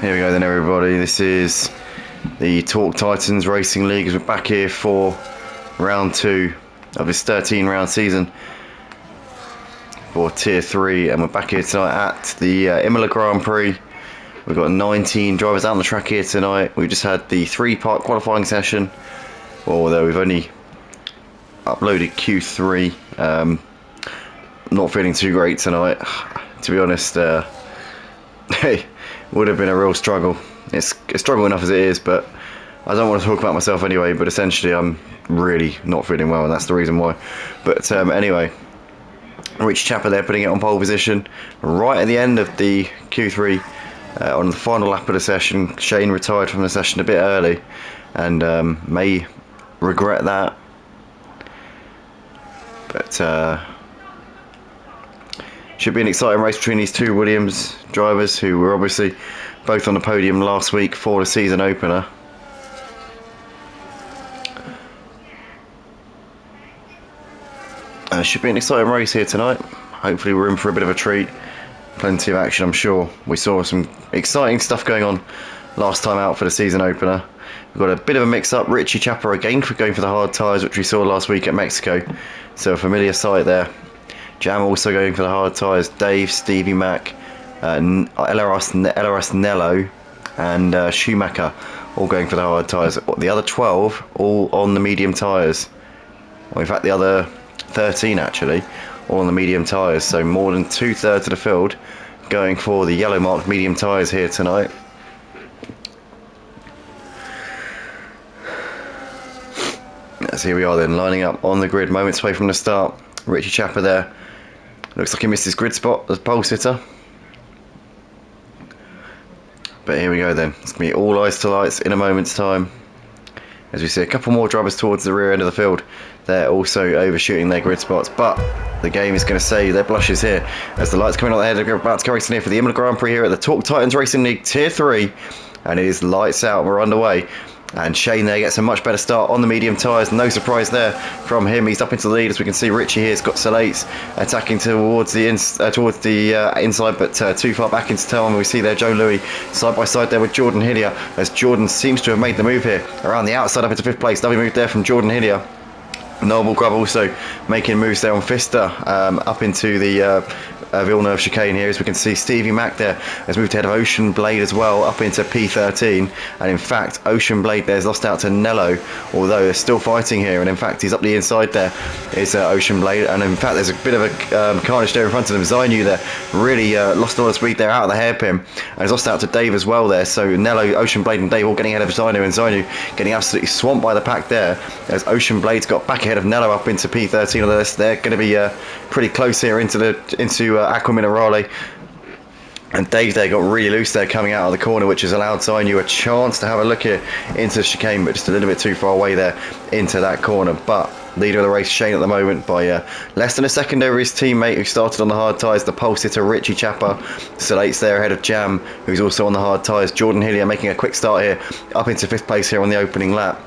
Here we go then, everybody. This is the Talk Titans Racing League as we're back here for round 2 of this 13-round season for Tier 3, and we're back here tonight at the Imola Grand Prix. We've got 19 drivers out on the track here tonight. We've just had the 3-part qualifying session, although we've only uploaded Q3. Not feeling too great tonight, to be honest. Hey, would have been a real struggle. It's a struggle enough as it is, but I don't want to talk about myself anyway, but essentially I'm really not feeling well, and that's the reason why. But anyway, Rich Chapper there putting it on pole position right at the end of the Q3 on the final lap of the session. Shane retired from the session a bit early and may regret that, but should be an exciting race between these two Williams drivers who were obviously both on the podium last week for the season opener. Should be an exciting race here tonight. Hopefully we're in for a bit of a treat. Plenty of action, I'm sure. We saw some exciting stuff going on last time out for the season opener. We've got a bit of a mix-up. Richie Chapper again for going for the hard tyres, which we saw last week at Mexico. So a familiar sight there. Jam also going for the hard tyres. Dave, Stevie Mac, LRS Nello and Schumacher all going for the hard tyres. The other 12 all on the medium tyres. Well, in fact the other 13 actually all on the medium tyres. So more than 2/3 of the field going for the yellow marked medium tyres here tonight. So here we are then, lining up on the grid moments away from the start. Richie Chapper there. Looks like he missed his grid spot as pole sitter. But here we go then. It's going to be all eyes to lights in a moment's time. As we see a couple more drivers towards the rear end of the field. They're also overshooting their grid spots. But the game is going to save their blushes here. As the lights coming out ahead, they're about to go racing here for the Imola Grand Prix here at the Talk Titans Racing League Tier 3. And it is lights out. We're underway. And Shane there gets a much better start on the medium tyres. No surprise there from him. He's up into the lead. As we can see, Richie here's got Salates attacking towards the inside, but too far back into turn. We see there Joe Louis side by side there with Jordan Hillier, as Jordan seems to have made the move here around the outside up into 5th place. Lovely move there from Jordan Hillier. Noble Grub also making moves there on Pfister up into the Villeneuve chicane here. As we can see, Stevie Mac there has moved ahead of Ocean Blade as well up into P13, and in fact Ocean Blade there has lost out to Nello, although they're still fighting here, and in fact he's up the inside there is Ocean Blade, and in fact there's a bit of a carnage there in front of them. Zainu there really lost all the speed there out of the hairpin, and has lost out to Dave as well there. So Nello, Ocean Blade and Dave all getting ahead of Zainu, and Zainu getting absolutely swamped by the pack there as Ocean Blade's got back ahead of Nello up into P13. Although they're going to be pretty close here into Aqua Minerale, and Dave there got really loose there coming out of the corner, which has allowed Zainu a chance to have a look here into the chicane, but just a little bit too far away there into that corner. But leader of the race Shane at the moment by less than a second over his teammate who started on the hard tyres, the pole sitter Richie Chapper. Salate's there ahead of Jam, who's also on the hard tyres. Jordan Hillier making a quick start here up into 5th place here on the opening lap.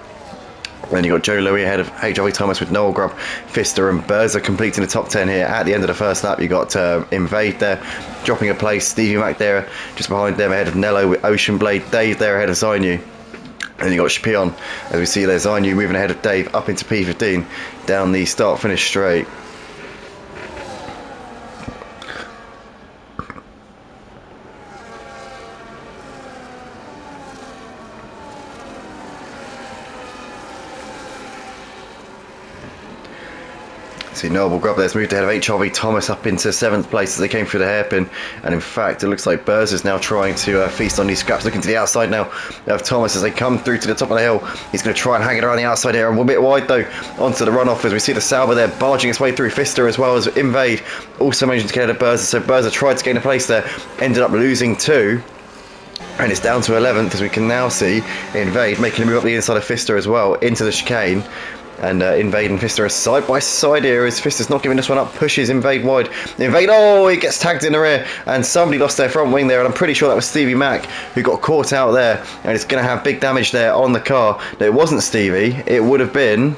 Then you've got Joe Louis ahead of HRV Thomas with Noel Grubb, Pfister and Berza completing the top 10 here at the end of the first lap. You've got Invade there dropping a place, Stevie Mac there just behind them ahead of Nello with Ocean Blade, Dave there ahead of Zainu. And you've got Spion, as we see there, Zainu moving ahead of Dave up into P15 down the start finish straight. See Noble Grub there's moved ahead of HRV Thomas up into 7th place as they came through the hairpin, and in fact it looks like Burz is now trying to feast on these scraps, looking to the outside now of Thomas as they come through to the top of the hill. He's going to try and hang it around the outside here, and we're a bit wide though onto the runoff as we see the Sauber there barging its way through. Pfister as well as Invade also managing to get ahead of Burza, so Burza tried to gain a place there, ended up losing 2. And it's down to 11th as we can now see Invade making a move up the inside of Pfister as well into the chicane. And Invade and Pfister are side by side here as Pfister's not giving this one up, pushes Invade wide. Invade, oh, he gets tagged in the rear, and somebody lost their front wing there, and I'm pretty sure that was Stevie Mac who got caught out there, and it's going to have big damage there on the car. No, it wasn't Stevie, it would have been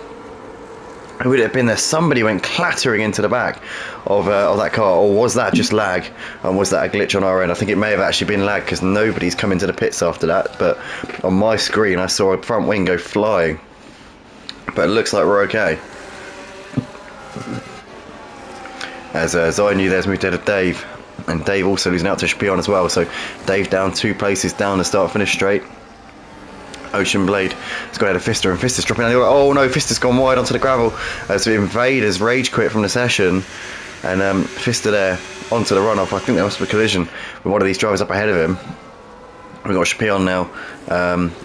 Who would it have been there? Somebody went clattering into the back of that car, or was that just lag? And was that a glitch on our end? I think it may have actually been lag because nobody's come into the pits after that. But on my screen, I saw a front wing go flying. But it looks like we're okay. As I knew, there's moved to Dave, and Dave also losing out to Shapion as well. So Dave down 2 places down the start finish straight. Ocean Blade has got ahead of Fister, and Fister's dropping down the oh no, Fister's gone wide onto the gravel as the Invaders rage quit from the session, and Fister there onto the runoff. I think there must be a collision with one of these drivers up ahead of him. We've got Shapion now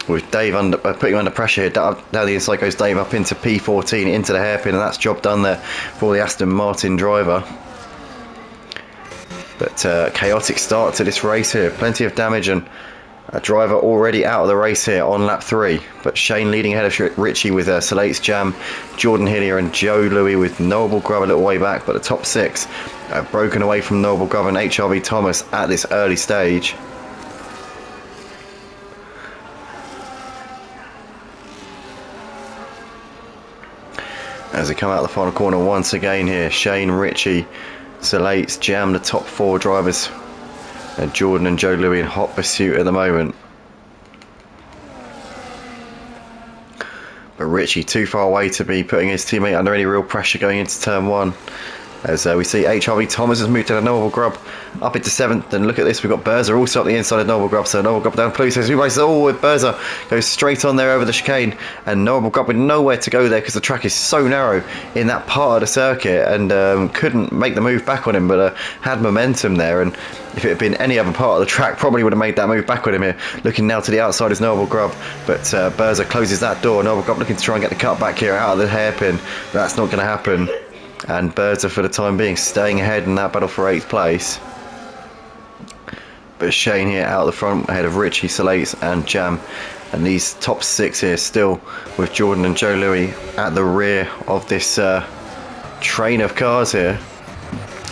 with Dave putting him under pressure here. Down the inside goes Dave up into P14 into the hairpin, and that's job done there for the Aston Martin driver. But chaotic start to this race here, plenty of damage, and a driver already out of the race here on lap 3, but Shane leading ahead of Richie with Salate's Jam, Jordan Hillier and Joe Louis with Noble Grub a little way back, but the top 6 broken away from Noble Grub and HRV Thomas at this early stage. As they come out of the final corner once again here, Shane, Richie, Salate's Jam, the top 4 drivers. And Jordan and Joe Louis in hot pursuit at the moment. But Richie too far away to be putting his teammate under any real pressure going into turn 1. As we see HRV Thomas has moved to the Noble Grub up into 7th, and look at this, we've got Berza also up the inside of Noble Grub, so Noble Grub down police, so with Berza goes straight on there over the chicane, and Noble Grub with nowhere to go there because the track is so narrow in that part of the circuit, and couldn't make the move back on him, but had momentum there, and if it had been any other part of the track, probably would have made that move back on him here. Looking now to the outside is Noble Grub, but Berza closes that door. Noble Grub looking to try and get the cut back here out of the hairpin, but that's not going to happen. And Berza for the time being staying ahead in that battle for 8th place. But Shane here out the front ahead of Richie, Salates and Jam. And these top 6 here still with Jordan and Joe Louis at the rear of this train of cars here.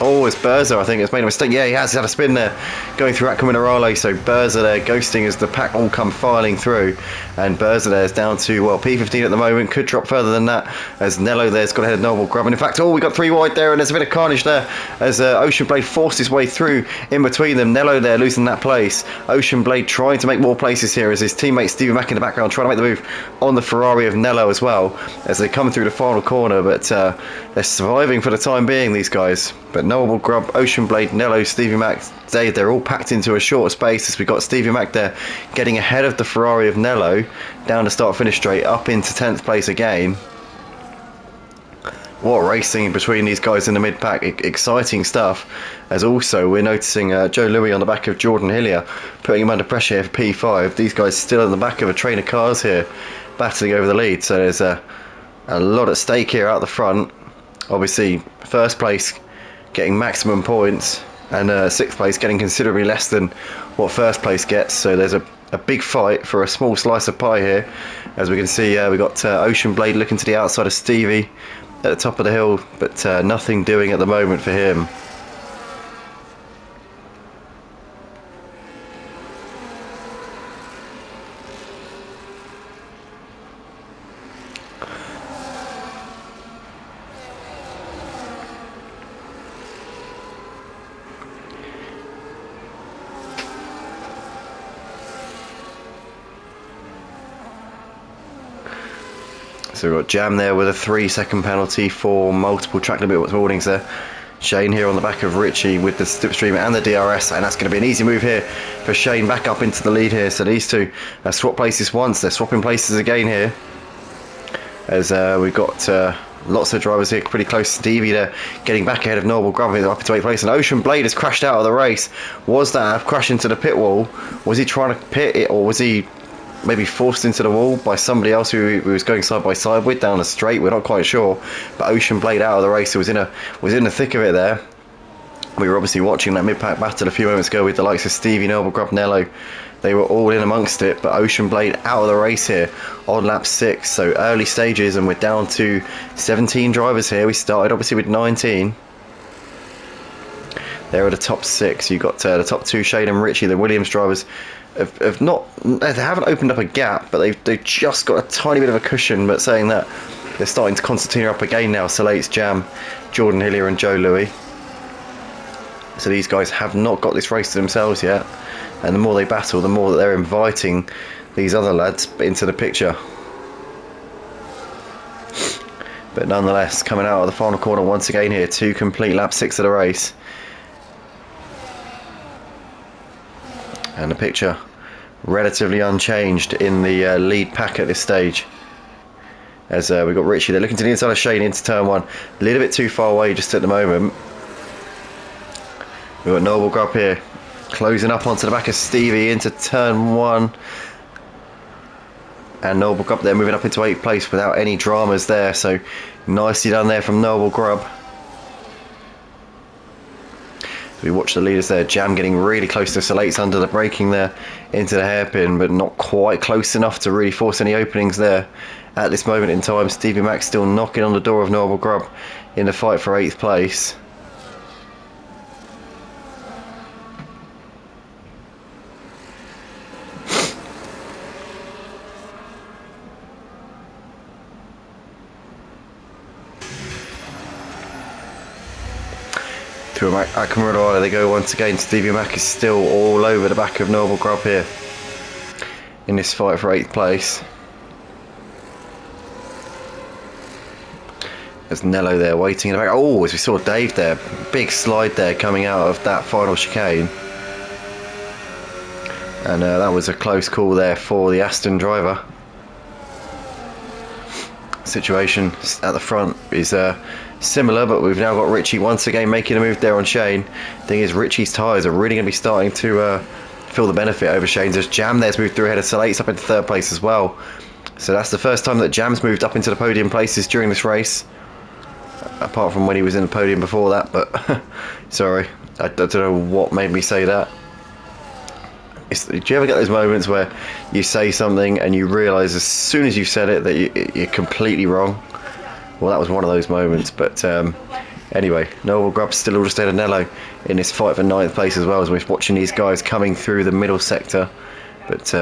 Oh, it's Berza, I think, has made a mistake. Yeah, he has had a spin there, going through Aqua Minerale. So Berza there ghosting as the pack all come filing through. And Berza there is down to, well, P15 at the moment. Could drop further than that as Nello there's got ahead of Noble Grub. And in fact, oh, we got 3 wide there, and there's a bit of carnage there as Ocean Blade forced his way through in between them. Nello there losing that place. Ocean Blade trying to make more places here as his teammate Stevie Mack in the background trying to make the move on the Ferrari of Nello as well as they come through the final corner. But they're surviving for the time being, these guys. But Noble Grub, Ocean Blade, Nello, Stevie Mack, they're all packed into a short space as we've got Stevie Mack there getting ahead of the Ferrari of Nello down the start finish straight up into 10th place again. What racing between these guys in the mid pack, exciting stuff. As also we're noticing Joe Louis on the back of Jordan Hillier putting him under pressure here for P5. These guys still in the back of a train of cars here battling over the lead, so there's a lot at stake here out the front. Obviously first place getting maximum points, and 6th place getting considerably less than what first place gets, so there's a big fight for a small slice of pie here. As we can see, we got Ocean Blade looking to the outside of Stevie at the top of the hill, but nothing doing at the moment for him. So we've got Jam there with a 3-second penalty for multiple track limit warnings there. Shane here on the back of Richie with the slipstream and the DRS, and that's going to be an easy move here for Shane back up into the lead here. So these two swap places once, they're swapping places again here. As we've got lots of drivers here pretty close. Stevie there getting back ahead of Noble Grub up into 8th place, and Ocean Blade has crashed out of the race. Was that a crash into the pit wall? Was he trying to pit it, or was he maybe forced into the wall by somebody else who he was going side by side with down the straight? We're not quite sure, but Ocean Blade out of the race. It was in the thick of it there. We were obviously watching that mid-pack battle a few moments ago with the likes of Stevie, Noble Grub, Nello. They were all in amongst it, but Ocean Blade out of the race here on lap 6, so early stages, and we're down to 17 drivers here. We started obviously with 19. There are the top 6. You've got the top 2, Shane and Richie, the Williams drivers. They haven't opened up a gap, but they've just got a tiny bit of a cushion. But saying that, they're starting to concertina up again now. Salates, Jam, Jordan Hillier and Joe Louis. So these guys have not got this race to themselves yet, and the more they battle, the more that they're inviting these other lads into the picture. But nonetheless, coming out of the final corner once again here, 2 complete lap 6 of the race. And the picture relatively unchanged in the lead pack at this stage. As we've got Richie, they're looking to the inside of Shane into turn 1. A little bit too far away just at the moment. We've got Noble Grub here, closing up onto the back of Stevie into turn 1. And Noble Grub there moving up into 8th place without any dramas there. So nicely done there from Noble Grub. We watch the leaders there. Jam getting really close to Salates under the braking there into the hairpin, but not quite close enough to really force any openings there at this moment in time. Stevie Mack still knocking on the door of Noble Grub in the fight for 8th place. To Akamuradala they go once again. Stevie Mack is still all over the back of Noble Grub here in this fight for 8th place. There's Nello there waiting in the back. Oh, as we saw Dave there, big slide there coming out of that final chicane. And that was a close call there for the Aston driver. Situation at the front is similar, but we've now got Richie once again making a move there on Shane. Thing is, Richie's tyres are really going to be starting to feel the benefit over Shane's. As Jam there's moved through ahead of Salates up into 3rd place as well. So that's the first time that Jam's moved up into the podium places during this race, apart from when he was in the podium before that. But sorry, I don't know what made me say that. Do you ever get those moments where you say something and you realise as soon as you've said it that you're completely wrong? Well, that was one of those moments. But anyway, Noble Grub's still just ahead of Nello in this fight for 9th place as well, as we're watching these guys coming through the middle sector. But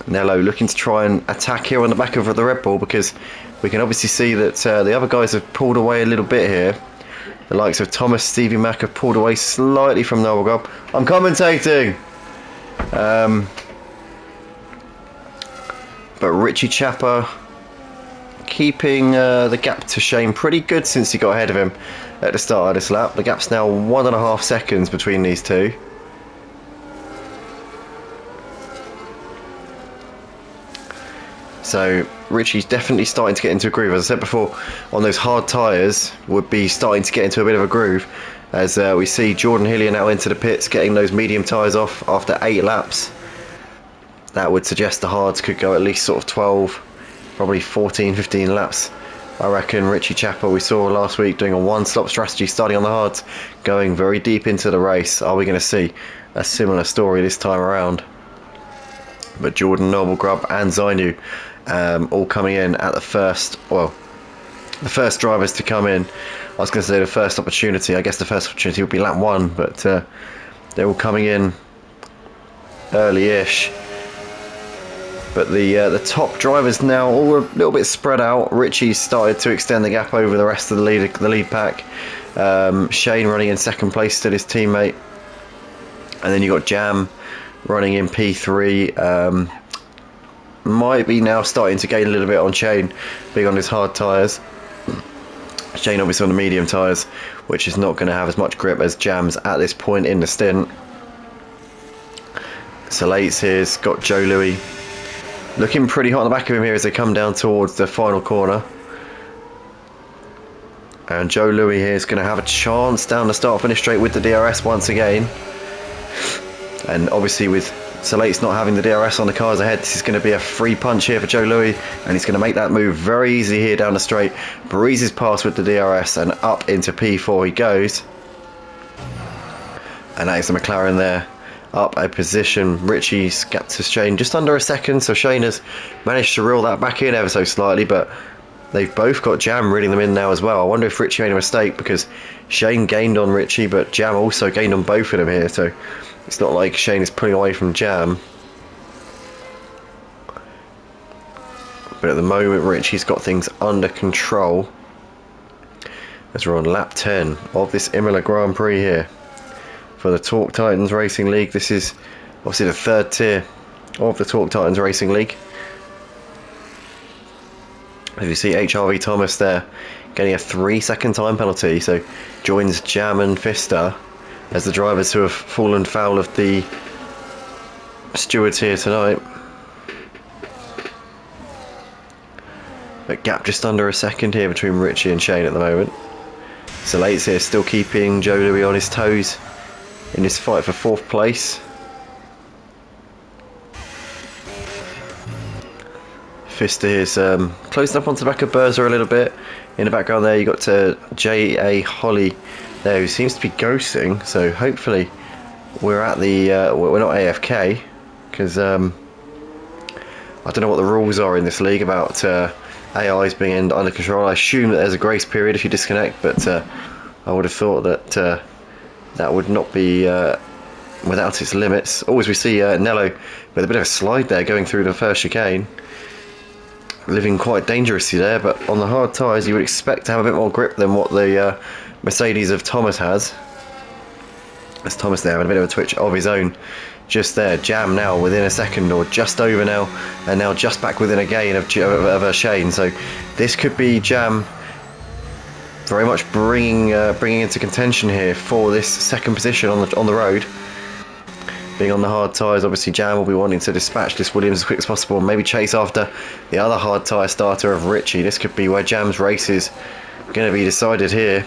Nello looking to try and attack here on the back of the Red Bull, because we can obviously see that the other guys have pulled away a little bit here. The likes of Thomas, Stevie Mack have pulled away slightly from Noble Grub. I'm commentating! But Richie Chapper keeping the gap to Shane pretty good since he got ahead of him at the start of this lap. The gap's now 1.5 seconds between these two. So Richie's definitely starting to get into a groove. As I said before, on those hard tyres would be starting to get into a bit of a groove, as we see Jordan Hillier now into the pits getting those medium tyres off after 8 laps. That would suggest the hards could go at least sort of 12, probably 14, 15 laps. I reckon Richie Chapper, we saw last week doing a one-stop strategy starting on the hards, going very deep into the race. Are we going to see a similar story this time around? But Jordan, Noble Grub and Zainu all coming in at the first, well, the first drivers to come in. I was going to say the first opportunity. I guess the first opportunity would be lap 1, but they're all coming in early-ish. But the top drivers now all a little bit spread out. Richie's started to extend the gap over the rest of the lead pack. Shane running in 2nd place to his teammate, and then you got Jam running in P3. Might be now starting to gain a little bit on Shane, being on his hard tyres. Shane obviously on the medium tyres, which is not going to have as much grip as Jam's at this point in the stint. Salates here's got Joe Louis looking pretty hot on the back of him here as they come down towards the final corner. And Joe Louis here is going to have a chance down the start finish straight with the DRS once again. And obviously with Salates not having the DRS on the cars ahead, this is going to be a free punch here for Joe Louis, and he's going to make that move very easy here down the straight. Breezes past with the DRS and up into P4 he goes. And that is the McLaren there, up a position. Richie's gap to Shane just under a second, so Shane has managed to reel that back in ever so slightly, but they've both got Jam reeling them in now as well. I wonder if Richie made a mistake, because Shane gained on Richie, but Jam also gained on both of them here, so it's not like Shane is pulling away from Jam. But But at the moment, Richie's got things under control as we're on lap 10 of this Imola Grand Prix here for the Torque Titans Racing League. This is obviously the third tier of the Torque Titans Racing League. As you see, HRV Thomas there getting a 3-second time penalty, so joins Jam and Fister as the drivers who have fallen foul of the stewards here tonight. But gap just under a second here between Richie and Shane at the moment. So Late's here still keeping Joe Louis on his toes in this fight for 4th place. Fister is closing up onto the back of Berza a little bit. In the background there, you got J.A. Holly there, who seems to be ghosting. So hopefully we're at the we're not AFK, because I don't know what the rules are in this league about AIs being under control. I assume that there's a grace period if you disconnect, but I would have thought that that would not be without its limits. Always we see Nello with a bit of a slide there going through the first chicane, living quite dangerously there, but on the hard tyres you would expect to have a bit more grip than what the Mercedes of Thomas has. As Thomas there having a bit of a twitch of his own just there. Jam now within a second, or just over now, and now just back within a gain of Shane. So this could be Jam very much bringing into contention here for this second position on the road. Being on the hard tyres, obviously Jam will be wanting to dispatch this Williams as quick as possible and maybe chase after the other hard tyre starter of Richie. This could be where Jam's race is going to be decided here,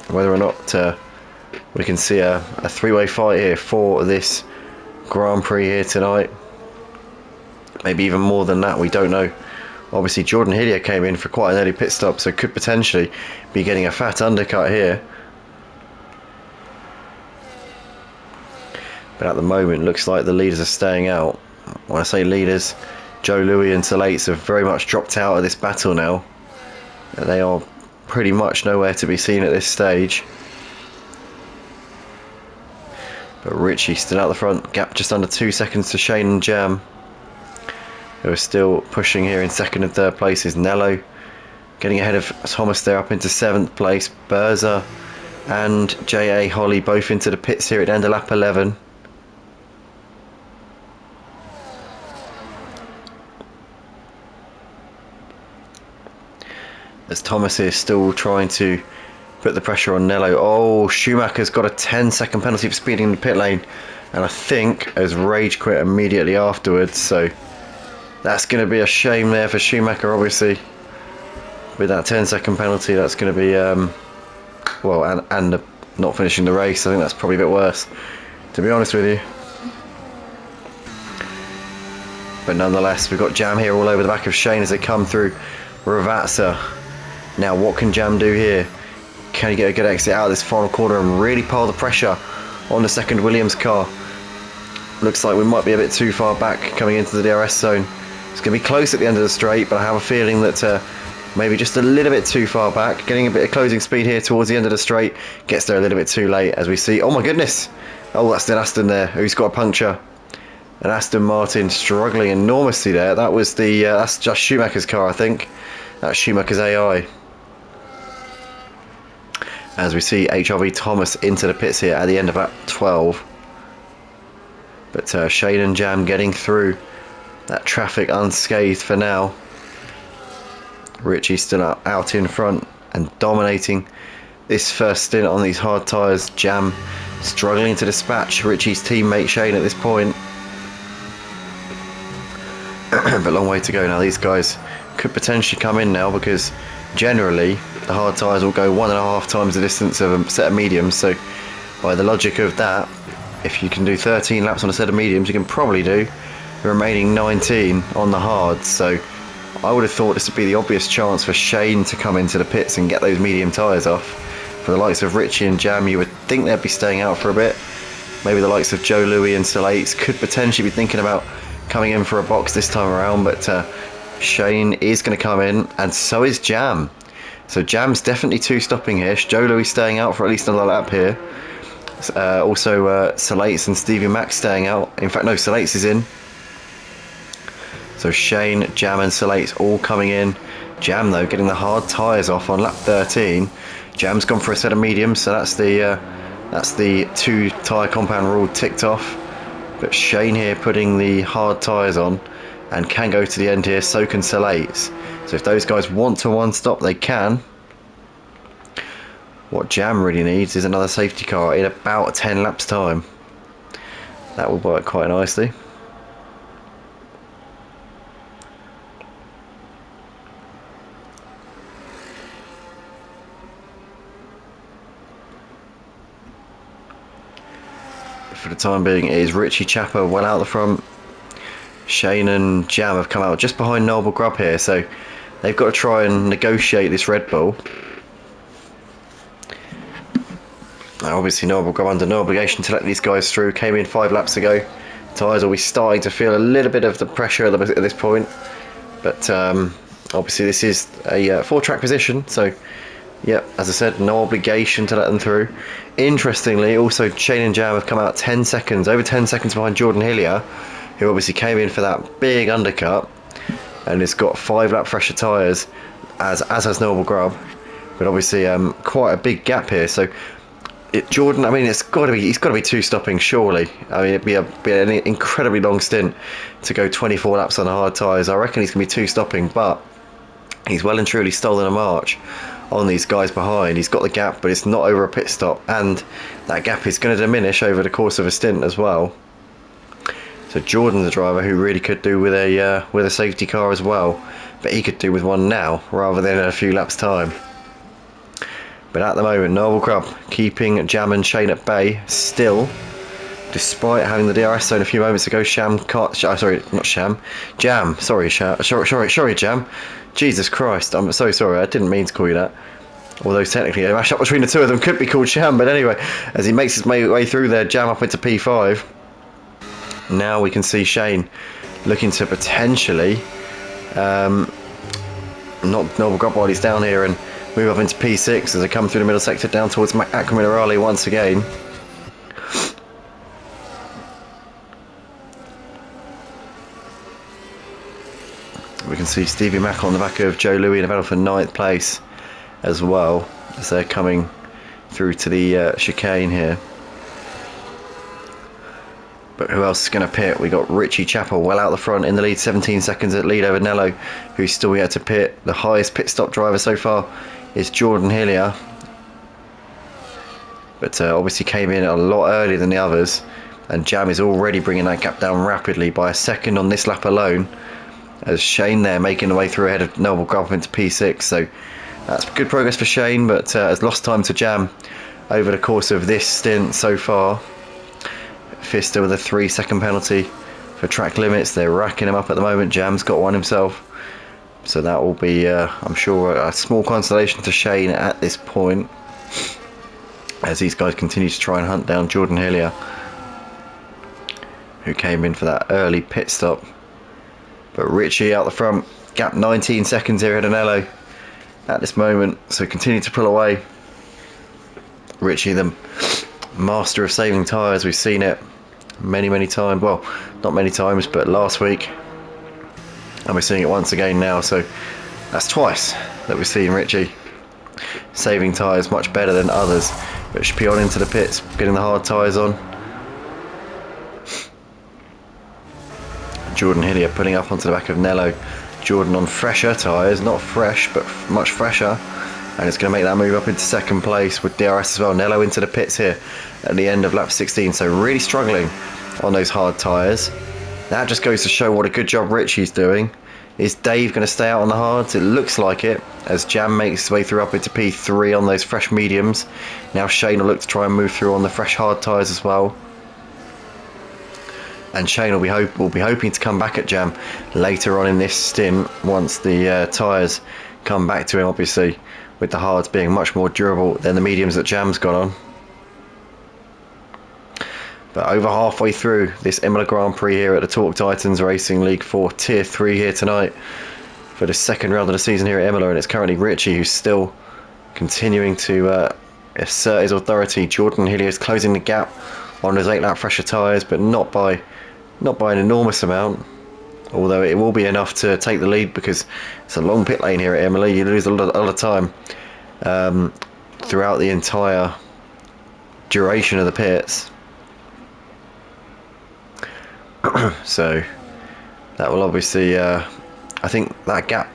whether or not we can see a three-way fight here for this Grand Prix here tonight. Maybe even more than that, we don't know. Obviously Jordan Hillier came in for quite an early pit stop, so could potentially be getting a fat undercut here. But at the moment, looks like the leaders are staying out. When I say leaders, Joe Louis and Salates have very much dropped out of this battle now. They are pretty much nowhere to be seen at this stage. But Richie still out the front, gap just under 2 seconds to Shane and Jam, who are still pushing here in second and third places. Nello getting ahead of Thomas there up into 7th place. Berza and J.A. Holly both into the pits here at the end of lap 11. As Thomas is still trying to put the pressure on Nello. Oh, Schumacher's got a 10-second penalty for speeding in the pit lane, and I think has rage quit immediately afterwards, so that's going to be a shame there for Schumacher, obviously. With that 10-second penalty, that's going to be well, and not finishing the race. I think that's probably a bit worse, to be honest with you. But nonetheless, we've got Jam here all over the back of Shane as they come through Ravazza. Now what can Jam do here? Can he get a good exit out of this final corner and really pile the pressure on the second Williams car? Looks like we might be a bit too far back coming into the DRS zone. It's going to be close at the end of the straight, but I have a feeling that maybe just a little bit too far back. Getting a bit of closing speed here towards the end of the straight. Gets there a little bit too late, as we see. Oh my goodness! Oh, that's an Aston there, who's got a puncture. And Aston Martin struggling enormously there. That was the that's just Schumacher's car, I think. That's Schumacher's AI. As we see HRV Thomas into the pits here at the end of lap 12. But Shane and Jam getting through that traffic unscathed for now. Richie still out in front and dominating this first stint on these hard tyres. Jam struggling to dispatch Richie's teammate Shane at this point. But long way to go now. These guys could potentially come in now, because generally the hard tyres will go 1.5 times the distance of a set of mediums. So by the logic of that, if you can do 13 laps on a set of mediums, you can probably do the remaining 19 on the hards. So I would have thought this would be the obvious chance for Shane to come into the pits and get those medium tyres off. For the likes of Richie and Jam, you would think they'd be staying out for a bit. Maybe the likes of Joe Louis and Salates could potentially be thinking about coming in for a box this time around, but Shane is going to come in, and so is Jam. So Jam's definitely two-stopping here. Joe Louis staying out for at least another lap here. Also Salates and Stevie Mack staying out. In fact, no, Salates is in. So Shane, Jam and Salate's all coming in. Jam though getting the hard tyres off on lap 13. Jam's gone for a set of mediums, so that's the 2 tyre compound rule ticked off. But Shane here putting the hard tyres on and can go to the end here, so can Salate's. So if those guys want to one stop, they can. What Jam really needs is another safety car in about 10 laps time. That will work quite nicely. For the time being, it is Richie Chapper well out the front. Shane and Jam have come out just behind Noble Grub here, so they've got to try and negotiate this Red Bull. Now obviously Noble Grub under no obligation to let these guys through. Came in 5 laps ago. Tyres will be starting to feel a little bit of the pressure at this point, but obviously this is a 4-track position, so yep, as I said, no obligation to let them through. Interestingly, also Shane and Jam have come out 10 seconds, over 10 seconds behind Jordan Hillier, who obviously came in for that big undercut, and it's got 5 lap fresher tyres, as has Noble Grub, but obviously quite a big gap here. So Jordan, I mean, he's got to be 2 stopping surely. I mean, it'd be an incredibly long stint to go 24 laps on the hard tyres. I reckon he's going to be 2 stopping, but he's well and truly stolen a march on these guys behind. He's got the gap, but it's not over a pit stop, and that gap is going to diminish over the course of a stint as well. So Jordan's a driver who really could do with a safety car as well, but he could do with one now rather than in a few laps time. But at the moment, Noble Grub keeping Jam and Shane at bay still, despite having the DRS zone a few moments ago. Jam. Sorry, Jam. Jesus Christ, I'm so sorry. I didn't mean to call you that. Although technically a mash up between the 2 of them could be called Sham. But anyway, as he makes his way through there, Jam up into P5. Now we can see Shane looking to potentially knock Noble Grub while he's down here and move up into P6 as they come through the middle sector down towards Aqua Minerale once again. We can see Stevie Mack on the back of Joe Louis in the battle for 9th place as well, as they're coming through to the chicane here. But who else is going to pit? We got Richie Chapper well out the front in the lead, 17 seconds at lead over Nello, who's still yet to pit. The highest pit stop driver so far is Jordan Hillier, but obviously came in a lot earlier than the others, and Jam is already bringing that gap down rapidly by a second on this lap alone, as Shane there making the way through ahead of Noble Grub into P6. So that's good progress for Shane, but has lost time to Jam over the course of this stint so far. Fister with a 3-second penalty for track limits. They're racking him up at the moment. Jam's got one himself, so that will be I'm sure a small consolation to Shane at this point, as these guys continue to try and hunt down Jordan Hillier, who came in for that early pit stop. But Richie out the front, gap 19 seconds here at Anello at this moment, so continue to pull away. Richie, the master of saving tyres. We've seen it many times, well, not many times, but last week, and we're seeing it once again now. So that's twice that we're seeing Richie saving tyres much better than others. But Spion into the pits, getting the hard tyres on. Jordan Hillier putting up onto the back of Nello. Jordan on fresher tyres, not fresh, but much fresher, and it's going to make that move up into 2nd place with DRS as well. Nello into the pits here at the end of lap 16, so really struggling on those hard tyres. That just goes to show what a good job Richie's doing. Is Dave going to stay out on the hards? It looks like it, as Jam makes his way through up into P3 on those fresh mediums. Now Shane will look to try and move through on the fresh hard tyres as well. And Shane will be hoping to come back at Jam later on in this stint once the tyres come back to him, obviously, with the hards being much more durable than the mediums that Jam's got on. But over halfway through this Imola Grand Prix here at the Torque Titans Racing League 4 Tier 3 here tonight for the 2nd round of the season here at Imola, and it's currently Richie who's still continuing to assert his authority. Jordan Hillier is closing the gap on his 8-lap fresher tyres, but not by an enormous amount. although it will be enough to take the lead because it's a long pit lane here at Imola. You lose a lot of time throughout the entire duration of the pits. So that will obviously, I think that gap,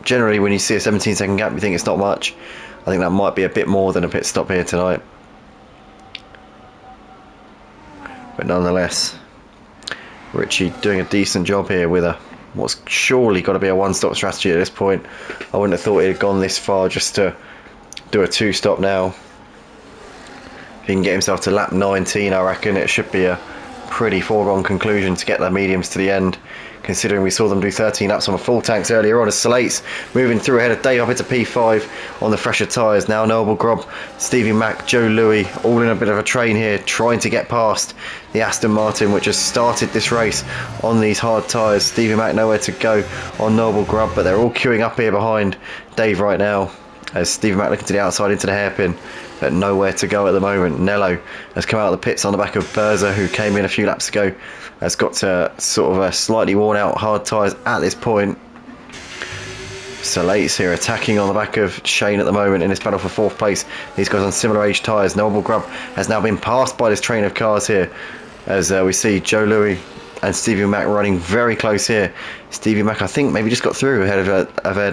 generally when you see a 17-second gap you think it's not much. I think that might be a bit more than a pit stop here tonight. But nonetheless, Richie doing a decent job here with what's surely got to be a one-stop strategy at this point. I wouldn't have thought he'd have gone this far just to do a two-stop now. If he can get himself to lap 19, I reckon it should be a pretty foregone conclusion to get their mediums to the end, considering we saw them do 13 laps on the full tanks earlier on. As Salate's moving through ahead of Dave up into P5 on the fresher tyres. Now Noble Grob, Stevie Mack, Joe Louis all in a bit of a train here, trying to get past the Aston Martin, which has started this race on these hard tyres. Stevie Mack nowhere to go on Noble Grub, but they're all queuing up here behind Dave right now, as Stevie Mack looking to the outside into the hairpin, but nowhere to go at the moment. Nello has come out of the pits on the back of Berza, who came in a few laps ago, has got to sort of a slightly worn out hard tyres at this point. Salate's here attacking on the back of Shane at the moment in this battle for fourth place. These guys on similar age tyres. Noble Grub has now been passed by this train of cars here, as we see Joe Louis and Stevie Mack running very close here. Stevie Mack, I think, maybe just got through ahead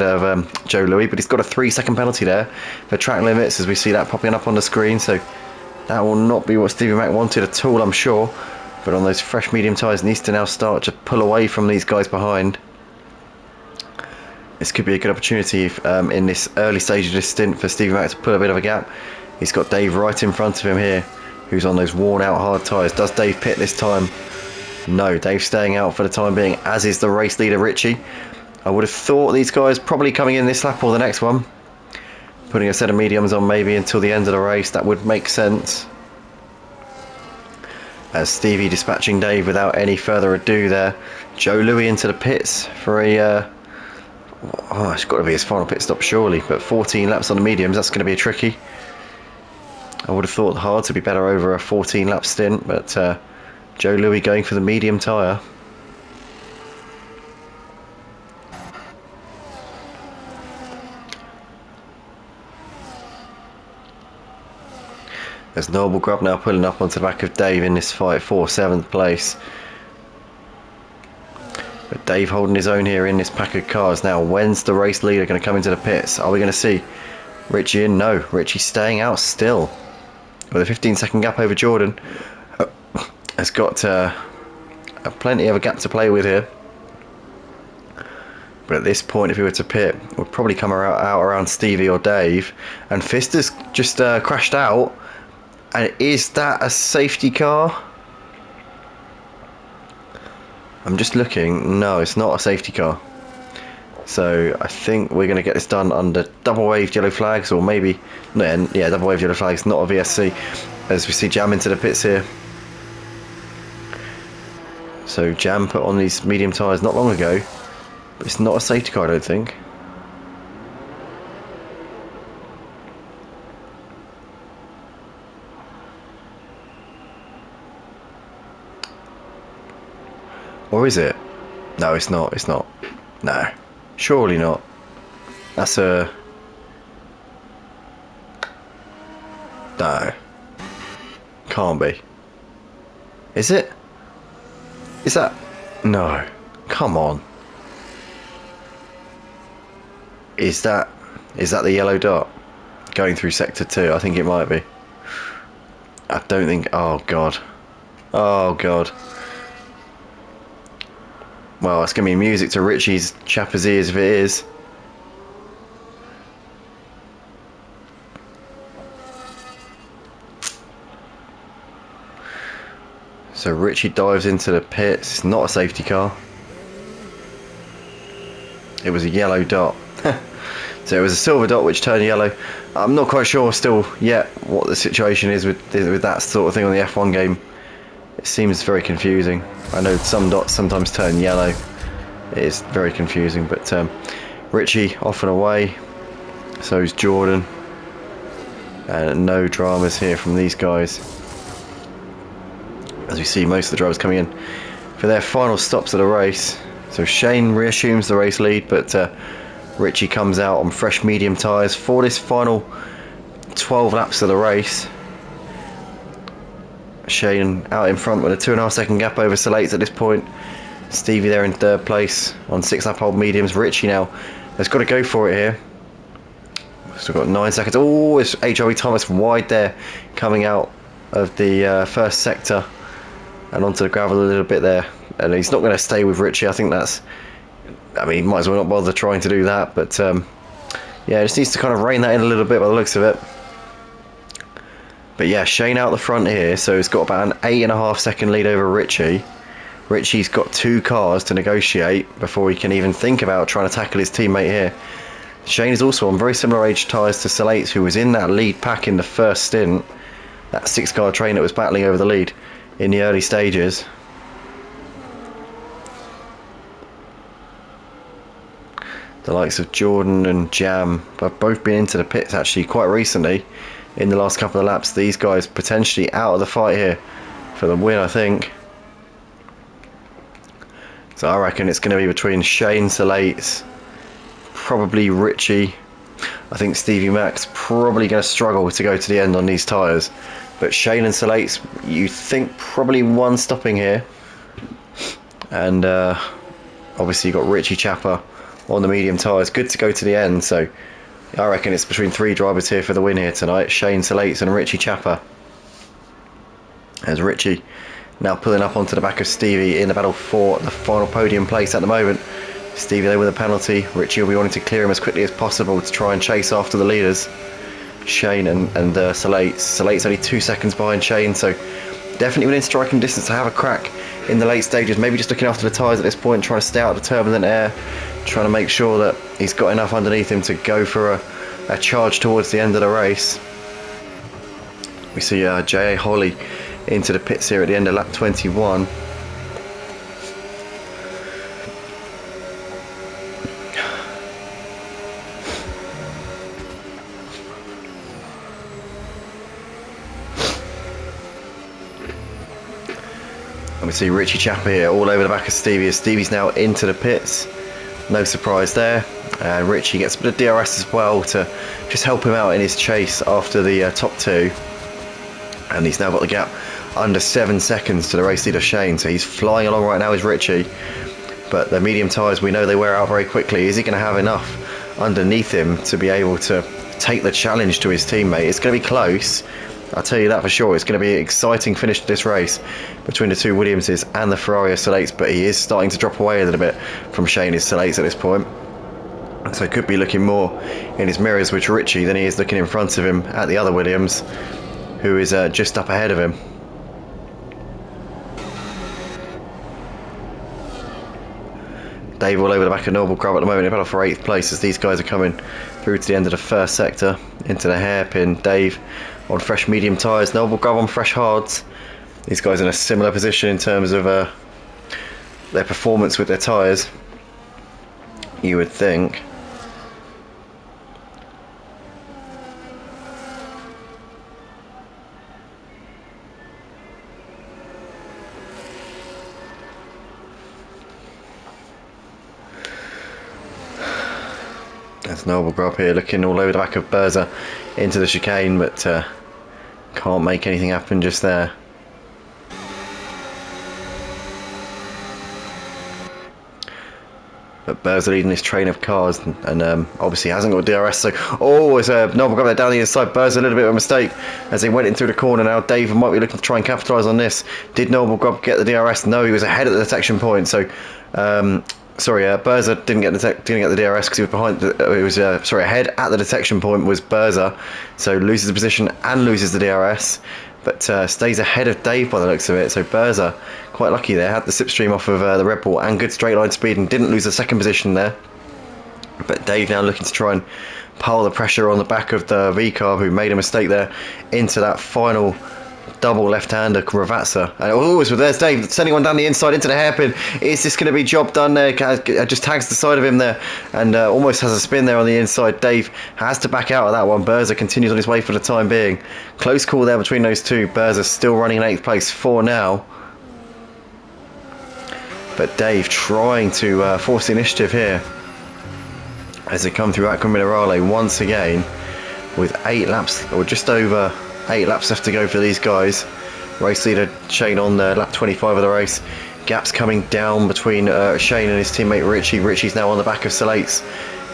of Joe Louis, but he's got a 3-second penalty there for track limits, as we see that popping up on the screen. So that will not be what Stevie Mack wanted at all, I'm sure. But on those fresh medium tyres, needs to now start to pull away from these guys behind. This could be a good opportunity in this early stage of this stint for Stevie Mack to pull a bit of a gap. He's got Dave right in front of him here, who's on those worn out hard tyres. Does Dave pit this time? No, Dave's staying out for the time being, as is the race leader Richie. I would have thought these guys probably coming in this lap or the next one, putting a set of mediums on maybe until the end of the race. That would make sense. As Stevie dispatching Dave without any further ado there. Joe Louis into the pits for a it's got to be his final pit stop surely, but 14 laps on the mediums, that's going to be tricky. I would have thought the hards would be better over a 14 lap stint, but Joe Louis going for the medium tyre. There's Noble Grub now pulling up onto the back of Dave in this fight for 7th place. But Dave holding his own here in this pack of cars. Now, when's the race leader going to come into the pits? Are we going to see Richie in? No, Richie staying out still. With a 15-second gap over Jordan. Has got plenty of a gap to play with here. But at this point, if he were to pit, would probably come out around Stevie or Dave. And Fister's just crashed out. And is that a safety car? I'm just looking. No, it's not a safety car. So I think we're going to get this done under double waved yellow flags, or maybe, yeah, double waved yellow flags, not a VSC, as we see Jam into the pits here. So Jam put on these medium tyres not long ago, but it's not a safety car, I don't think. Or is it? No, it's not. It's not. No. Surely not. That's a... No. Can't be. Is it? Is that... No. Come on. Is that the yellow dot going through sector 2? I think it might be. I don't think... Oh, God. Oh, God. Well, it's going to be music to Richie's chapper's ears if it is. So Richie dives into the pits. It's not a safety car. It was a yellow dot. So it was a silver dot which turned yellow. I'm not quite sure still yet what the situation is with that sort of thing on the F1 game. It seems very confusing. I know some dots sometimes turn yellow. It is very confusing, but Richie off and away. So is Jordan. And no dramas here from these guys. As we see most of the drivers coming in for their final stops of the race. So Shane reassumes the race lead, but Richie comes out on fresh medium tyres for this final 12 laps of the race. Shane out in front with a 2.5 second gap over Salates at this point. Stevie there in third place on 6 lap old mediums. Richie now has got to go for it here. Still got 9 seconds. Oh, it's HRV Thomas wide there, coming out of the first sector and onto the gravel a little bit there. And he's not going to stay with Richie. I think that's, I mean, he might as well not bother trying to do that. But yeah, just needs to kind of rein that in a little bit by the looks of it. But yeah, Shane out the front here, so he's got about an 8.5 second lead over Richie. Richie's got 2 cars to negotiate before he can even think about trying to tackle his teammate here. Shane is also on very similar age tyres to Salates, who was in that lead pack in the first stint. That 6-car train that was battling over the lead in the early stages. The likes of Jordan and Jam have both been into the pits actually quite recently in the last couple of laps. These guys potentially out of the fight here for the win, I think. So I reckon it's going to be between Shane, Salates, probably Richie. I think Stevie Mac's probably going to struggle to go to the end on these tyres. But Shane and Salates, you think probably one stopping here. And obviously you've got Richie Chapper on the medium tyres. Good to go to the end. So I reckon it's between 3 drivers here for the win here tonight. Shane, Salates and Richie Chapper. As Richie now pulling up onto the back of Stevie in the battle for the final podium place at the moment. Stevie there with a penalty. Richie will be wanting to clear him as quickly as possible to try and chase after the leaders. Shane and Salates. Salates only 2 seconds behind Shane, so definitely within striking distance to have a crack in the late stages. Maybe just looking after the tyres at this point, trying to stay out of the turbulent air, trying to make sure that he's got enough underneath him to go for a charge towards the end of the race. We see J.A. Holly into the pits here at the end of lap 21. And we see Richie Chapper here all over the back of Stevie as Stevie's now into the pits. No surprise there. And Richie gets a bit of DRS as well to just help him out in his chase after the top 2. And he's now got the gap under 7 seconds to the race leader Shane. So he's flying along right now as Richie. But the medium tyres, we know they wear out very quickly. Is he going to have enough underneath him to be able to take the challenge to his teammate? It's going to be close. I'll tell you that for sure. It's going to be an exciting finish to this race between the 2 Williamses and the Ferrari Salates, but he is starting to drop away a little bit from Shane Salates at this point. So he could be looking more in his mirrors with Richie than he is looking in front of him at the other Williams, who is just up ahead of him. Dave all over the back of Noble Grub at the moment, in battle for 8th place as these guys are coming through to the end of the first sector into the hairpin. Dave on fresh medium tyres, Noble Grub on fresh hards. These guys in a similar position in terms of their performance with their tyres, you would think. That's Noble Grub here looking all over the back of Berza into the chicane, but can't make anything happen just there. But Berza leading this train of cars and obviously hasn't got DRS, so it's Noble Grub there down the inside. Berza a little bit of a mistake as they went in through the corner. Now Dave might be looking to try and capitalise on this. Did Noble Grub get the DRS? No, he was ahead at the detection point, so Berza didn't get the DRS because he was behind. Ahead at the detection point was Berza, so loses the position and loses the DRS, but stays ahead of Dave by the looks of it. So Berza, quite lucky there, had the slipstream off of the Red Bull and good straight line speed and didn't lose the second position there. But Dave now looking to try and pile the pressure on the back of the V-Carb, who made a mistake there, into that final double left-hander Ravazza. And there's Dave sending one down the inside into the hairpin. Is this going to be job done there? Just tags the side of him there and almost has a spin there on the inside. Dave has to back out of that one. Berza continues on his way for the time being. Close call there between those two. Berza still running in 8th place for now. But Dave trying to force the initiative here as they come through Aqua Minerale once again with 8 laps, or just over 8 laps left to go for these guys. Race leader Shane on lap 25 of the race. Gaps coming down between Shane and his teammate Richie. Richie's now on the back of Salates.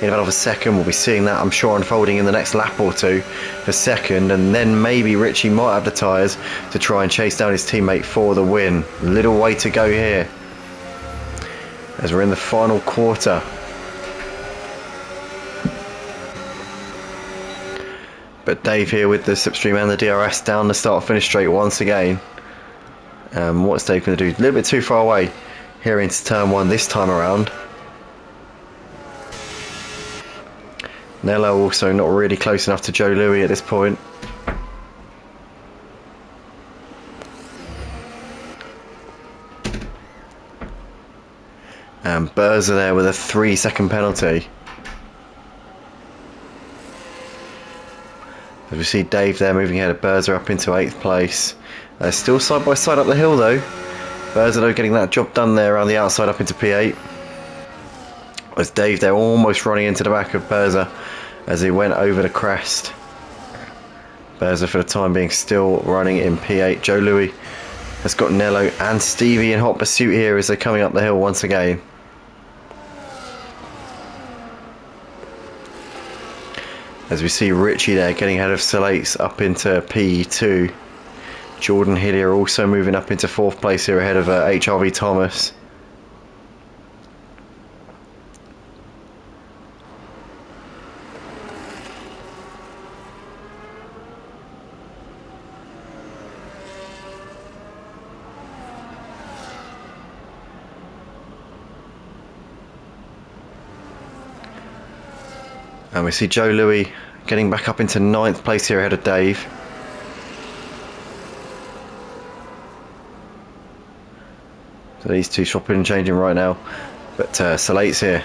In about a second, we'll be seeing that, I'm sure, unfolding in the next lap or two for second, and then maybe Richie might have the tyres to try and chase down his teammate for the win. Little way to go here as we're in the final quarter. But Dave here with the slipstream and the DRS down the start-finish straight once again. What's Dave going to do? A little bit too far away here into turn 1 this time around. Nello also not really close enough to Joe Louis at this point. And Burza there with a 3-second penalty. As we see Dave there moving ahead of Burza up into 8th place. Still side by side up the hill though. Burza though getting that job done there around the outside up into P8. As Dave there almost running into the back of Burza as he went over the crest. Burza for the time being still running in P8. Joe Louis has got Nello and Stevie in hot pursuit here as they're coming up the hill once again. As we see Richie there getting ahead of Salates up into P2. Jordan Hillier also moving up into 4th place here ahead of HRV Thomas. And we see Joe Louis getting back up into 9th place here ahead of Dave. So these two swapping and changing right now. But Salate's here.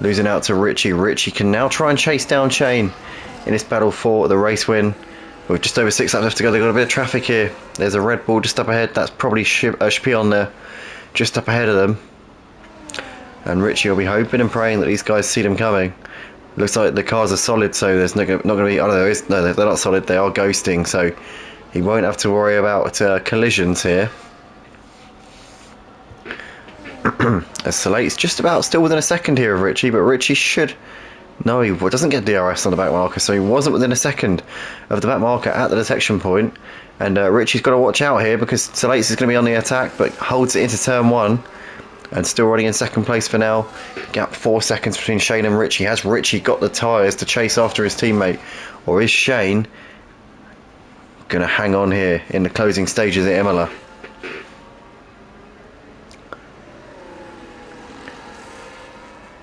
Losing out to Richie. Richie can now try and chase down Shane in this battle for the race win. With just over 6 laps left to go, they've got a bit of traffic here. There's a Red Bull just up ahead. That's probably Spion there, just up ahead of them. And Richie will be hoping and praying that these guys see them coming. Looks like the cars are solid, so there's not going to be... Oh, no, they're not solid. They are ghosting, so he won't have to worry about collisions here. As Salate's just about still within a second here of Richie, but Richie should... No, he doesn't get DRS on the back marker, so he wasn't within a second of the back marker at the detection point. And Richie's got to watch out here because Salate's is going to be on the attack, but holds it into turn 1. And still running in 2nd place for now. Gap 4 seconds between Shane and Richie. Has Richie got the tyres to chase after his teammate? Or is Shane going to hang on here in the closing stages at Imola?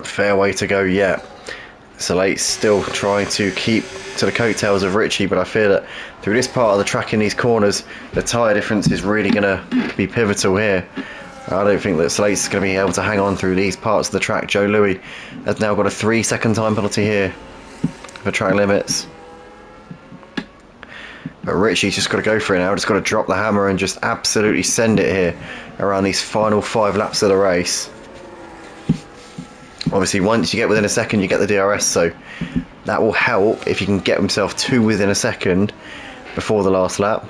Fair way to go yet. Salate's still trying to keep to the coattails of Richie, but I fear that through this part of the track in these corners, the tyre difference is really going to be pivotal here. I don't think that Salate's going to be able to hang on through these parts of the track. Joe Louis has now got a 3-second time penalty here for track limits. But Richie's just got to go for it now. Just got to drop the hammer and just absolutely send it here around these final 5 laps of the race. Obviously, once you get within a second, you get the DRS, so that will help if you can get himself to within a second before the last lap.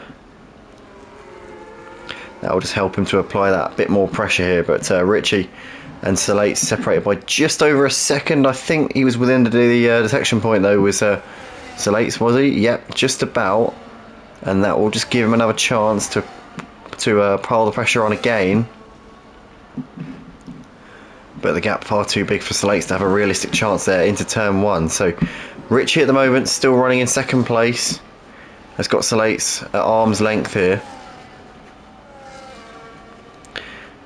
That will just help him to apply that bit more pressure here. But Richie and Salate separated by just over a second. I think he was within the detection point though. Was Salate's, was he? Yep, just about. And that will just give him another chance to pile the pressure on again. But the gap far too big for Salates to have a realistic chance there into turn 1. So Richie at the moment still running in 2nd place. Has got Salates at arm's length here.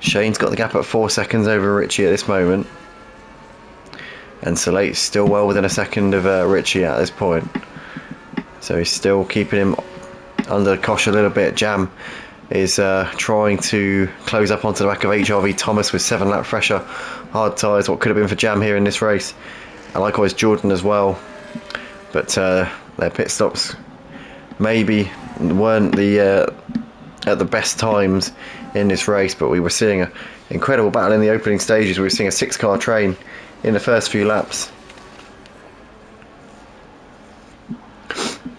Shane's got the gap at 4 seconds over Richie at this moment. And Salate's still well within a second of Richie at this point. So he's still keeping him under the cosh a little bit. Jam is trying to close up onto the back of HRV Thomas with 7 lap pressure. Hard tyres, what could have been for Jam here in this race. And likewise Jordan as well. But their pit stops maybe weren't at the best times in this race, but we were seeing an incredible battle in the opening stages. We were seeing a 6-car train in the first few laps.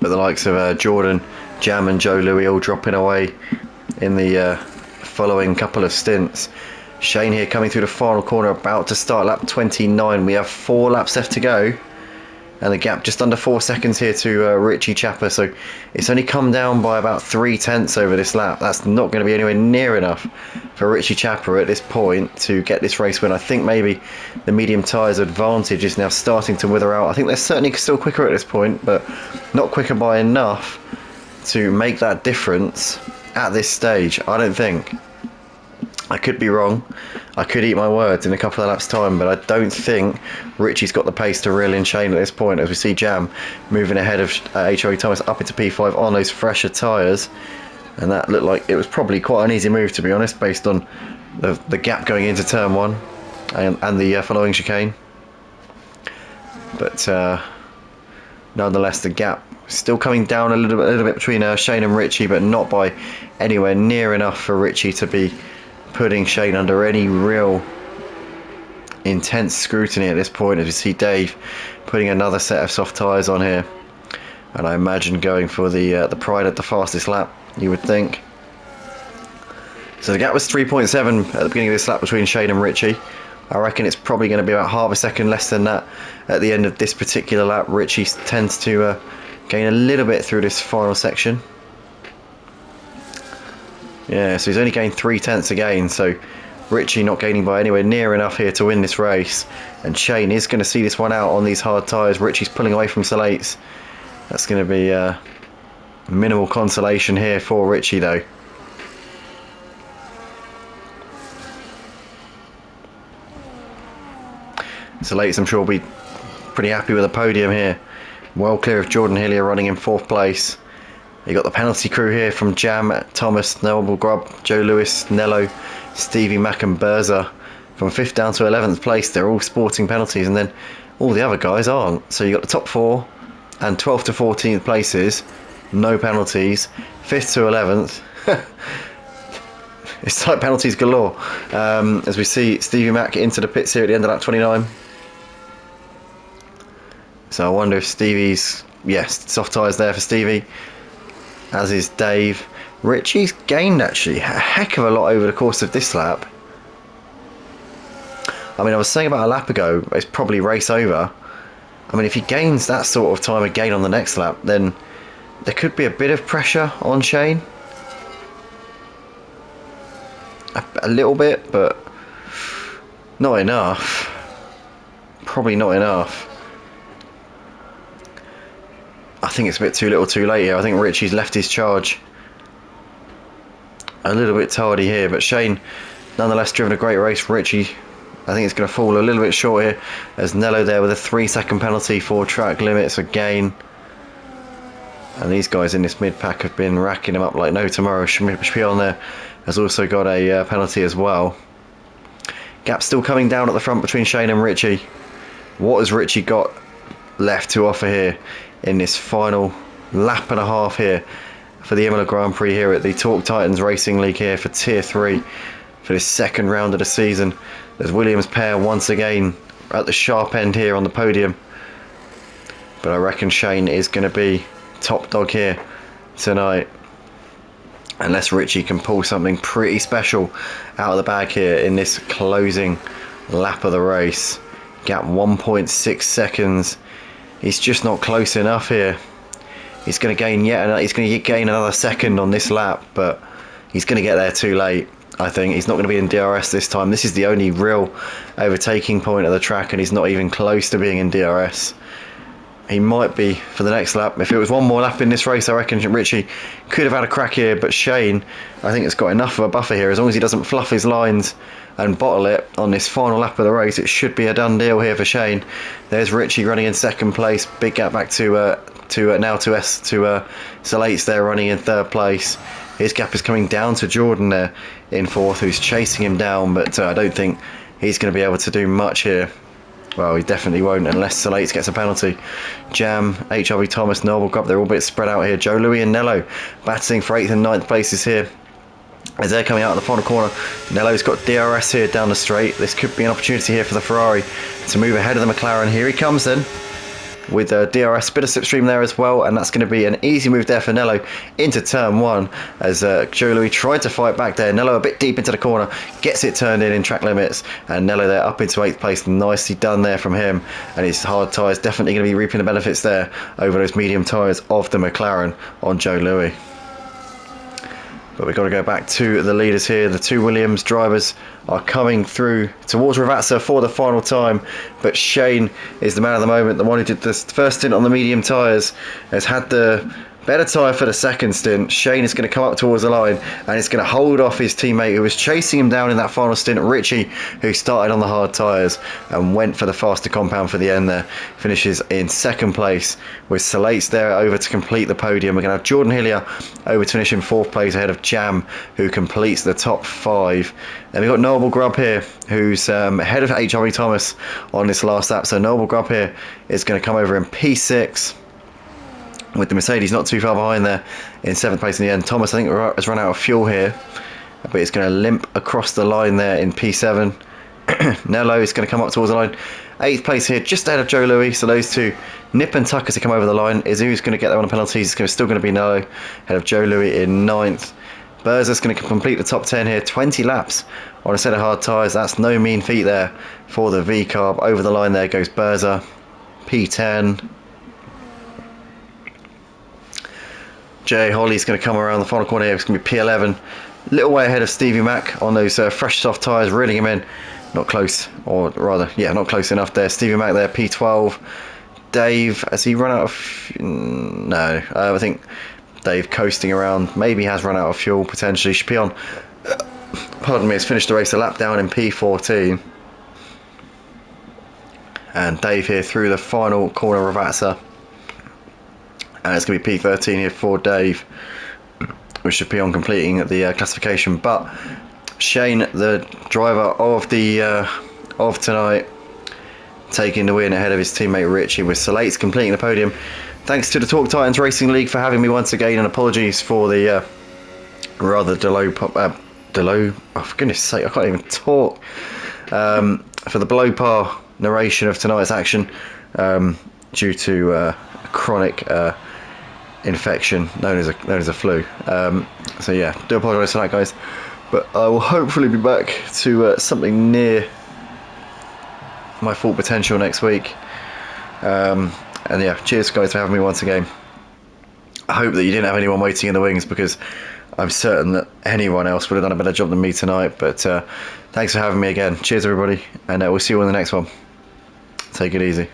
But the likes of Jordan, Jam and Joe Louis all dropping away in the following couple of stints. Shane here coming through the final corner, about to start lap 29. We have 4 laps left to go, and the gap just under 4 seconds here to Richie Chapper, so it's only come down by about 3/10 over this lap. That's not going to be anywhere near enough for Richie Chapper at this point to get this race win. I think maybe the medium tyres advantage is now starting to wither out. I think they're certainly still quicker at this point, but not quicker by enough to make that difference at this stage, I don't think. I could be wrong. I could eat my words in a couple of laps' time, but I don't think Richie's got the pace to reel in Shane at this point, as we see Jam moving ahead of HRE Thomas up into P5 on those fresher tyres. And that looked like it was probably quite an easy move, to be honest, based on the gap going into turn 1 and the following chicane. But nonetheless, the gap still coming down a little bit between Shane and Richie, but not by anywhere near enough for Richie to be putting Shane under any real intense scrutiny at this point, as we see Dave putting another set of soft tyres on here, and I imagine going for the pride at the fastest lap, you would think. So the gap was 3.7 at the beginning of this lap between Shane and Richie. I reckon it's probably going to be about half a second less than that at the end of this particular lap. Richie tends to gain a little bit through this final section. Yeah, so he's only gained 3/10 again, so Richie not gaining by anywhere near enough here to win this race. And Shane is going to see this one out on these hard tyres. Richie's pulling away from Salates. That's going to be minimal consolation here for Richie, though. Salates, I'm sure, will be pretty happy with the podium here. Well clear of Jordan Hillier running in 4th place. You got the penalty crew here from Jam, Thomas, Noble Grubb, Joe Lewis, Nello, Stevie Mack and Berza. From 5th down to 11th place, they're all sporting penalties, and then all the other guys aren't. So you got the top 4 and 12th to 14th places, no penalties. 5th to 11th, it's like penalties galore. As we see Stevie Mack into the pits here at the end of lap 29. So I wonder if Stevie's, yes, soft tyres there for Stevie, as is Dave. Richie's gained actually a heck of a lot over the course of this lap. I mean, I was saying about a lap ago, it's probably race over. I mean, if he gains that sort of time again on the next lap, then there could be a bit of pressure on Shane. A little bit, but not enough. Probably not enough. I think it's a bit too little too late here. I think Richie's left his charge a little bit tardy here, but Shane nonetheless driven a great race. Richie, I think it's going to fall a little bit short here, as Nello there with a 3-second penalty for track limits again. And these guys in this mid-pack have been racking them up like no tomorrow. Spion there has also got a penalty as well. Gap still coming down at the front between Shane and Richie. What has Richie got left to offer here in this final lap and a half here for the Imola Grand Prix here at the Torque Titans Racing League here for Tier 3 for this second round of the season? There's Williams pair once again at the sharp end here on the podium, but I reckon Shane is going to be top dog here tonight, unless Richie can pull something pretty special out of the bag here in this closing lap of the race. Gap 1.6 seconds. He's just not close enough here. He's going to gain another second on this lap, but he's going to get there too late. I think he's not going to be in DRS this time. This is the only real overtaking point of the track, and he's not even close to being in DRS. He might be for the next lap. If it was one more lap in this race, I reckon Richie could have had a crack here, but Shane, I think, has got enough of a buffer here. As long as he doesn't fluff his lines and bottle it on this final lap of the race, it should be a done deal here for Shane. There's Richie running in 2nd place. Big gap back to Salates there running in 3rd place. His gap is coming down to Jordan there in 4th, who's chasing him down, but I don't think he's going to be able to do much here. Well, he definitely won't unless Salates gets a penalty. Jam, HRV Thomas, Noble Grubb, they're all a bit spread out here. Joe Louis and Nello battling for 8th and 9th places here As they're coming out of the final corner, Nello's got DRS here down the straight. This could be an opportunity here for the Ferrari to move ahead of the McLaren. Here he comes then, with DRS, bit of slipstream there as well, and that's going to be an easy move there for Nello into turn 1 as Joe Louis tried to fight back there. Nello a bit deep into the corner, gets it turned in track limits, and Nello there up into 8th place. Nicely done there from him, and his hard tyres definitely going to be reaping the benefits there over those medium tyres of the McLaren on Joe Louis. But we've got to go back to the leaders here. The two Williams drivers are coming through towards Ravazza for the final time. But Shane is the man of the moment. The one who did the first stint on the medium tyres has had the better tyre for the second stint. Shane is going to come up towards the line and it's going to hold off his teammate who was chasing him down in that final stint, Richie, who started on the hard tyres and went for the faster compound for the end there. Finishes in second place with Salates there over to complete the podium. We're going to have Jordan Hillier over to finish in 4th place ahead of Jam, who completes the top 5. Then we've got Noble Grubb here, who's ahead of HRV Thomas on this last lap. So Noble Grubb here is going to come over in P6. With the Mercedes not too far behind there in 7th place in the end. Thomas, I think, has run out of fuel here, but he's going to limp across the line there in P7. Nello is going to come up towards the line. 8th place here, just ahead of Joe Louis. So those two nip and tuck as they come over the line. Is who's going to get there on the penalties? It's still going to be Nello ahead of Joe Louis in 9th. Berzer's going to complete the top 10 here. 20 laps on a set of hard tyres. That's no mean feat there for the V-Carb. Over the line there goes Berzer. P10. Jay Holly's going to come around the final corner here. It's going to be P11. Little way ahead of Stevie Mack on those fresh soft tyres, reeling him in. Not close, or rather, yeah, not close enough there. Stevie Mack there, P12. Dave, has he run out of... No, I think Dave coasting around. Maybe has run out of fuel, potentially. Chapion, pardon me, has finished the race a lap down in P14. And Dave here through the final corner of Ravazza. And it's going to be P13 here for Dave, with Chapion completing the classification. But Shane, the driver of the of tonight, taking the win ahead of his teammate Richie, with Salates completing the podium. Thanks to the Talk Titans Racing League for having me once again, and apologies for the rather oh for goodness sake, I can't even talk, for the below par narration of tonight's action, due to chronic infection known as a flu. So yeah, do apologise for that, guys, but I will hopefully be back to something near my full potential next week. And yeah, cheers guys for having me once again. I hope that you didn't have anyone waiting in the wings, because I'm certain that anyone else would have done a better job than me tonight. But thanks for having me again. Cheers everybody, and we'll see you on the next one. Take it easy.